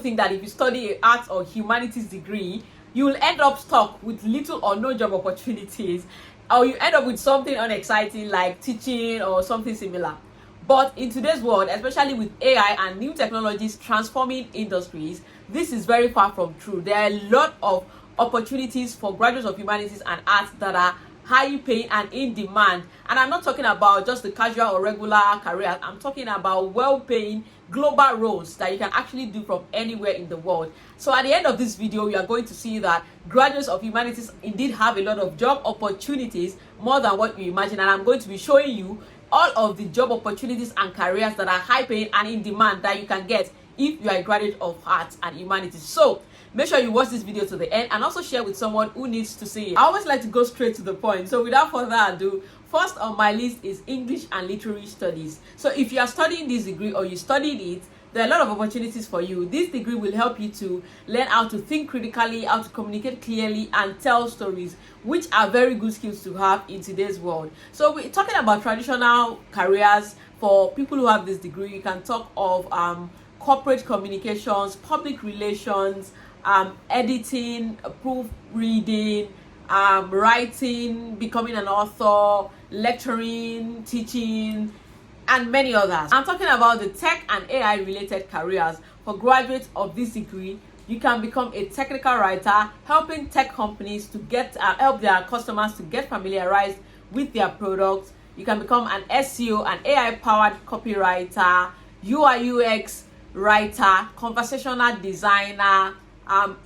think that if you study an arts or humanities degree, you will end up stuck with little or no job opportunities, or you end up with something unexciting like teaching or something similar. But in today's world, especially with AI and new technologies transforming industries, this is very far from true. There are a lot of opportunities for graduates of humanities and arts that are high paying and in demand. And I'm not talking about just the casual or regular careers. I'm talking about well-paying global roles that you can actually do from anywhere in the world. So at the end of this video, you are going to see that graduates of humanities indeed have a lot of job opportunities, more than what you imagine. And I'm going to be showing you all of the job opportunities and careers that are high paying and in demand that you can get if you are a graduate of arts and humanities. So make sure you watch this video to the end and also share with someone who needs to see it. I always like to go straight to the point. So without further ado, first on my list is English and Literary Studies. So if you are studying this degree or you studied it, there are a lot of opportunities for you. This degree will help you to learn how to think critically, how to communicate clearly, and tell stories, which are very good skills to have in today's world. So we're talking about traditional careers for people who have this degree. You can talk of corporate communications, public relations, editing, proofreading, writing, becoming an author, lecturing, teaching, and many others. I'm talking about the tech and AI related careers for graduates of this degree. You can become a technical writer, helping tech companies to get help their customers to get familiarized with their products. You can become an SEO, an AI powered copywriter, UI UX writer, conversational designer,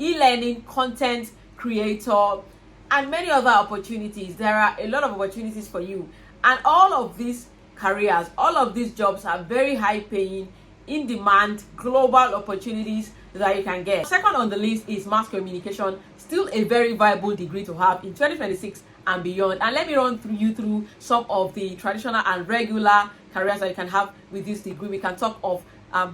e-learning content creator, and many other opportunities. There are a lot of opportunities for you, and all of these careers, all of these jobs are very high paying, in demand, global opportunities that you can get. Second on the list is mass communication, still a very viable degree to have in 2026 and beyond. And let me run through some of the traditional and regular careers that you can have with this degree. We can talk of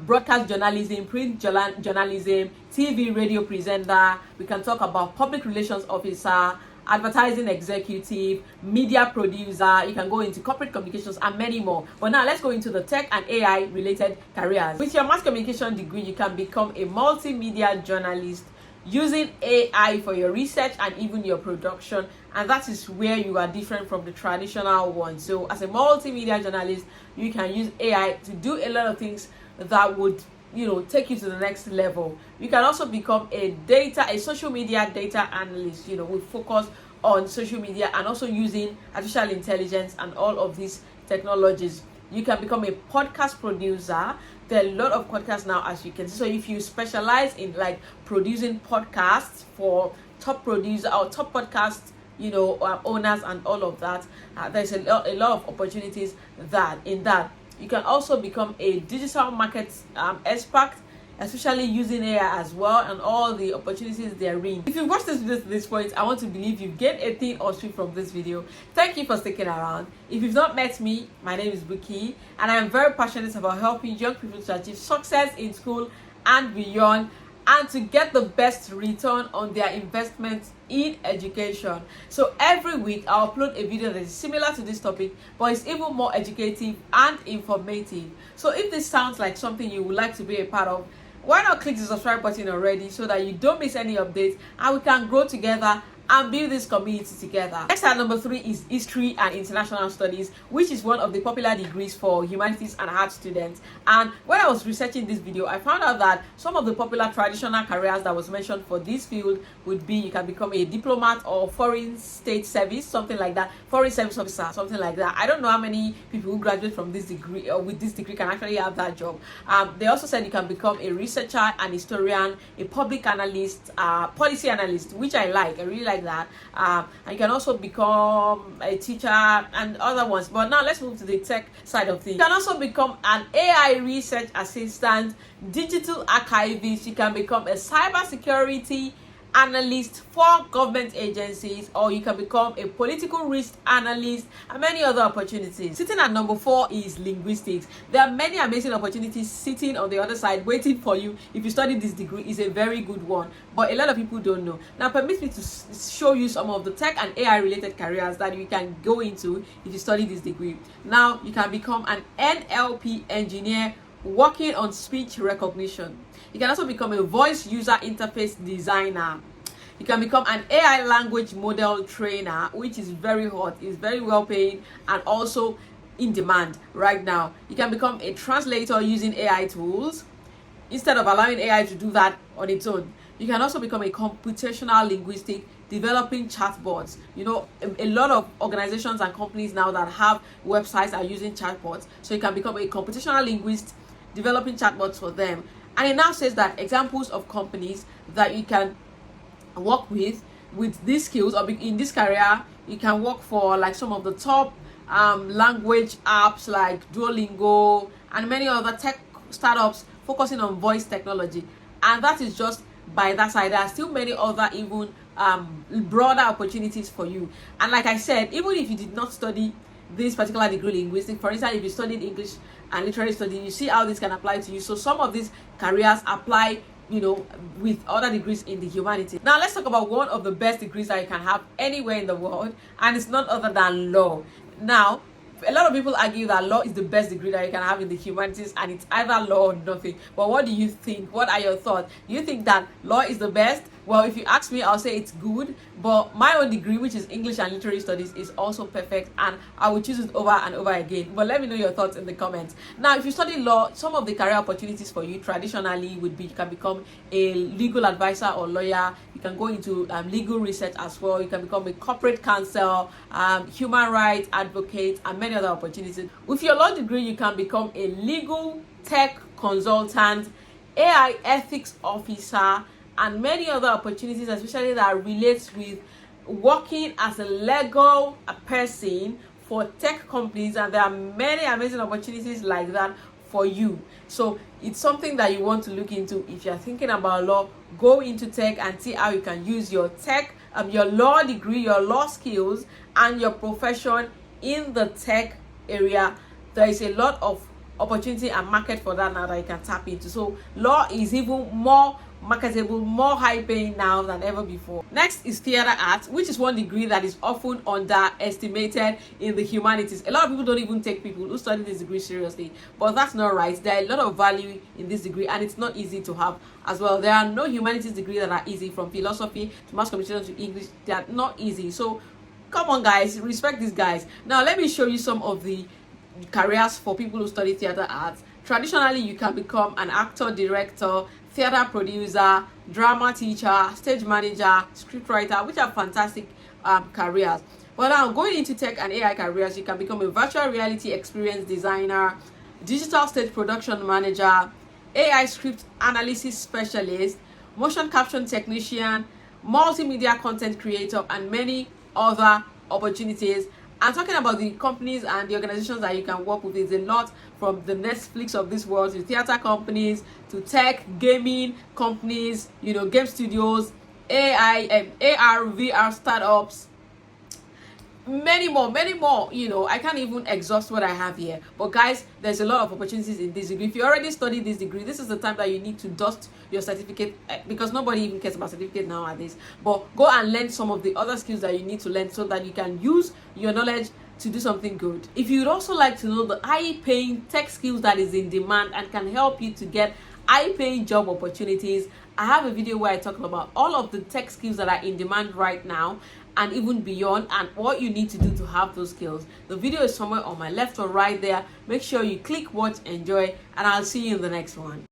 broadcast journalism, print journalism, TV, radio presenter. We can talk about public relations officer, advertising executive, media producer. You can go into corporate communications and many more. But now let's go into the tech and AI related careers. With your mass communication degree, you can become a multimedia journalist using AI for your research and even your production, and that is where you are different from the traditional one. So as a multimedia journalist, you can use AI to do a lot of things that would take you to the next level. You can also become a social media data analyst, with focus on social media and also using artificial intelligence and all of these technologies. You can become a podcast producer. There are a lot of podcasts now, as you can see. So if you specialize in like producing podcasts for top producer or top podcast owners and all of that, there's a lot of opportunities in that. You can also become a digital market expert, especially using AI as well, and all the opportunities therein. If you've watched this video to this point, I want to believe you've gained a thing or two from this video. Thank you for sticking around. If you've not met me, my name is Buki, and I am very passionate about helping young people to achieve success in school and beyond, and to get the best return on their investment in education. So every week I'll upload a video that is similar to this topic, but it's even more educative and informative. So if this sounds like something you would like to be a part of, why not click the subscribe button already so that you don't miss any updates and we can grow together and build this community together. Next at number 3 is History and International Studies, which is one of the popular degrees for humanities and arts students. And when I was researching this video, I found out that some of the popular traditional careers that was mentioned for this field would be you can become a diplomat or foreign state service, something like that, foreign service officer, something like that. I don't know how many people who graduate from this degree or with this degree can actually have that job. They also said you can become a researcher, an historian, a public analyst, policy analyst, which I like. I really like that. And you can also become a teacher and other ones. But now let's move to the tech side of things. You can also become an AI research assistant, digital archivist. You can become a cybersecurity analyst for government agencies, or you can become a political risk analyst, and many other opportunities. Sitting at number 4 is linguistics. There are many amazing opportunities sitting on the other side waiting for you if you study this degree. Is a very good one, but a lot of people don't know. Now permit me to show you some of the tech and AI related careers that you can go into if you study this degree. Now you can become an NLP engineer working on speech recognition. You can also become a voice user interface designer. You can become an AI language model trainer, which is very hot, is very well paid, and also in demand right now. You can become a translator using AI tools instead of allowing AI to do that on its own. You can also become a computational linguistic, developing chatbots. You know, a lot of organizations and companies now that have websites are using chatbots. So you can become a computational linguist, developing chatbots for them. And it now says that examples of companies that you can work with these skills, or in this career, you can work for like some of the top language apps like Duolingo and many other tech startups focusing on voice technology. And that is just by that side. There are still many other even broader opportunities for you. And like I said, even if you did not study this particular degree, linguistics, for instance, if you studied English and literary studies, you see how this can apply to you. So some of these careers apply, you know, with other degrees in the humanities. Now let's talk about one of the best degrees that you can have anywhere in the world, and it's not other than law. Now, a lot of people argue that law is the best degree that you can have in the humanities, and it's either law or nothing. But what do you think? What are your thoughts? Do you think that law is the best? Well, if you ask me, I'll say it's good. But my own degree, which is English and Literary Studies, is also perfect, and I will choose it over and over again. But let me know your thoughts in the comments. Now, if you study law, some of the career opportunities for you traditionally would be, you can become a legal advisor or lawyer. You can go into legal research as well. You can become a corporate counsel, human rights advocate, and many other opportunities. With your law degree, you can become a legal tech consultant, AI ethics officer, and many other opportunities, especially that relates with working as a legal person for tech companies. And there are many amazing opportunities like that for you. So it's something that you want to look into. If you're thinking about law, go into tech and see how you can use your tech, your law degree, your law skills, and your profession in the tech area. There is a lot of opportunity and market for that now that you can tap into. So law is even more marketable, more high paying now than ever before. Next is theater arts, which is one degree that is often underestimated in the humanities. A lot of people don't even take people who study this degree seriously, but that's not right. There are a lot of value in this degree, and it's not easy to have as well. There are no humanities degrees that are easy, from philosophy to mass communication to English. They are not easy. So come on guys, respect these guys. Now let me show you some of the careers for people who study theater arts. Traditionally, you can become an actor, director, theater producer, drama teacher, stage manager, scriptwriter, which are fantastic careers. But now going into tech and AI careers, you can become a virtual reality experience designer, digital stage production manager, AI script analysis specialist, motion caption technician, multimedia content creator, and many other opportunities. I'm talking about the companies and the organizations that you can work with. Is a lot, from the Netflix of this world to theater companies to tech, gaming companies, you know, game studios, AI and AR, VR startups, many more. You know, I can't even exhaust what I have here. But guys, there's a lot of opportunities in this degree. If you already studied this degree, this is the time that you need to dust your certificate, because nobody even cares about certificate nowadays. But go and learn some of the other skills that you need to learn so that you can use your knowledge to do something good. If you'd also like to know the high-paying tech skills that is in demand and can help you to get high-paying job opportunities, I have a video where I talk about all of the tech skills that are in demand right now and even beyond, and what you need to do to have those skills. The video is somewhere on my left or right there. Make sure you click, watch, enjoy, and I'll see you in the next one.